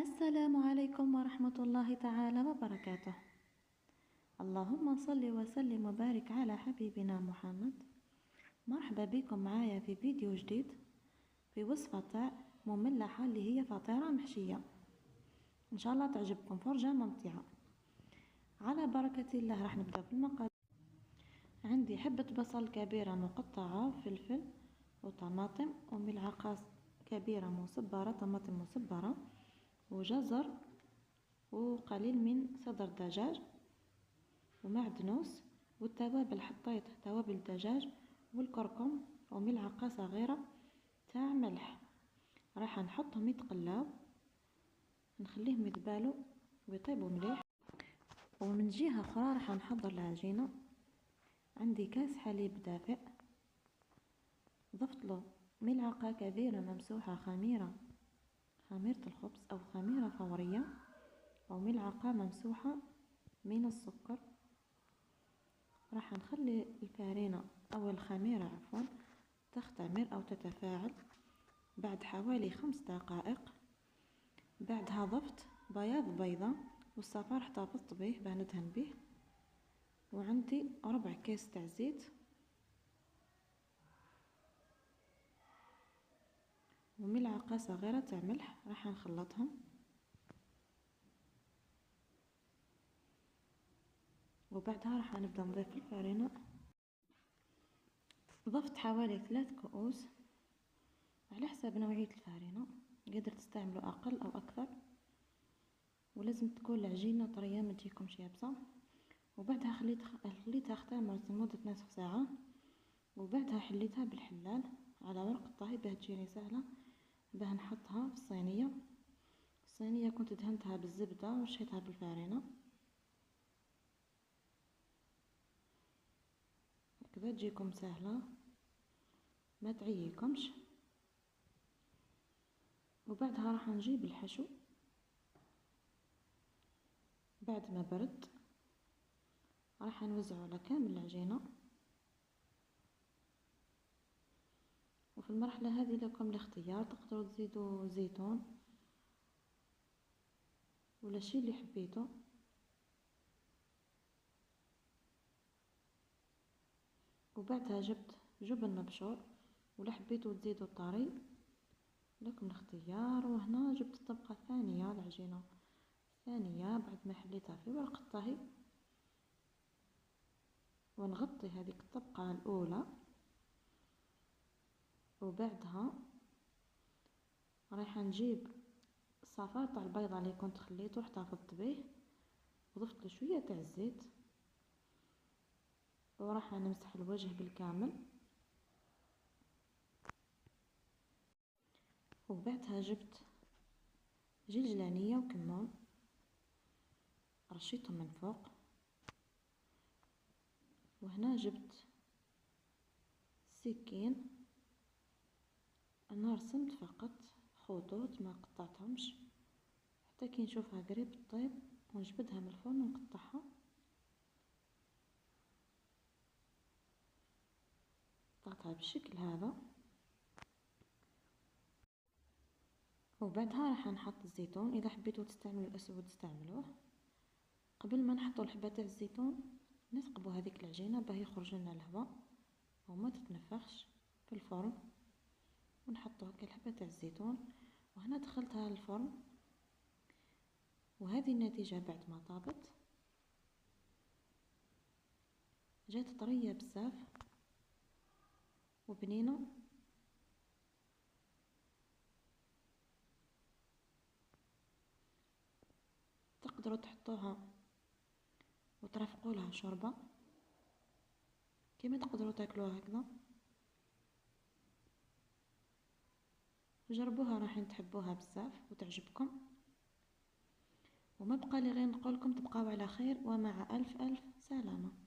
السلام عليكم ورحمة الله تعالى وبركاته. اللهم صل وسلم وبارك على حبيبنا محمد. مرحبا بكم معايا في فيديو جديد في وصفة تاع مملحة اللي هي فطيرة محشية. ان شاء الله تعجبكم، فرجة ممتعة. على بركة الله راح نبدأ في المقادير. عندي حبة بصل كبيرة مقطعة، فلفل وطماطم وملعقة كبيرة مصبرة طماطم مصبرة وجزر وقليل من صدر دجاج ومعدنوس والتوابل. حطيت توابل دجاج والكركم وملعقة صغيرة تاع ملح. راح نحطهم يتقلاو، نخليهم يذبالوا ويطيبوا مليح. ومن جهة اخرى راح نحضر العجينة. عندي كاس حليب دافئ، ضفت له ملعقة كبيرة ممسوحة خميرة الخبز او خميرة فورية، او ملعقة ممسوحة من السكر. راح نخلي الفارينة او الخميرة عفوا تختمر او تتفاعل بعد حوالي 5 دقائق. بعدها ضفت بياض بيضة والصفار احتفظت به باه ندهن به، وعندي ربع كاس تاع زيت وملعقة صغيرة تاع ملح. راح نخلطهم وبعدها راح نبدا نضيف الفارينة. ضفت حوالي 3 كؤوس على حسب نوعية الفارينة، قدر تستعملوا اقل او اكثر، ولازم تكون العجينة طرية ما تجيكمش يابسة. وبعدها خليتها اختمرت لمدة نصف ساعة، وبعدها حليتها بالحلال على ورق الطهي باه تجيني سهلة باه نحطها في الصينية كنت دهنتها بالزبدة ورشيتها بالفارينة كذا تجيكم سهلة ما تعييكمش. وبعدها راح نجيب الحشو بعد ما برد، راح نوزعه على كامل العجينة. وفي المرحلة هذه لكم الاختيار، تقدروا تزيدوا زيتون ولا شي اللي حبيته. وبعدها جبت جبن مبشور، ولا حبيتوا تزيدوا طري لكم الاختيار. وهنا جبت الطبقة الثانية، العجينة الثانية بعد ما حليتها في ورق الطهي، ونغطي هذيك الطبقة الأولى. وبعدها رايحة نجيب الصفار تاع البيضة اللي كنت خليته واحتفظت به، وضفت له شوية تاع الزيت، وراح نمسح الوجه بالكامل. وبعدها جبت جلجلانية وكمون رشيتهم من فوق. وهنا جبت سكين، انا رسمت فقط خطوط ما قطعتهمش حتى كي نشوفها قريب الطيب ونجبدها من الفرن ونقطعها. قطعتها بالشكل هذا. وبعدها راح نحط الزيتون، اذا حبيتوا تستعملوا الاسود استعملوه. قبل ما نحطوا الحبة تاع الزيتون نثقبوا هذيك العجينة باه يخرج لنا الهواء وما تتنفخش في الفرن، ونحطوا هكا الحبة تاع الزيتون. وهنا دخلتها للفرن، وهذه النتيجة بعد ما طابت جات طرية بزاف وبنينة. تقدروا تحطوها وترفقوا لها شوربة كيما تقدروا تاكلوها هكذا. جربوها راح تحبوها بزاف وتعجبكم. وما بقى لي غير نقولكم تبقاو على خير ومع الف الف سلامة.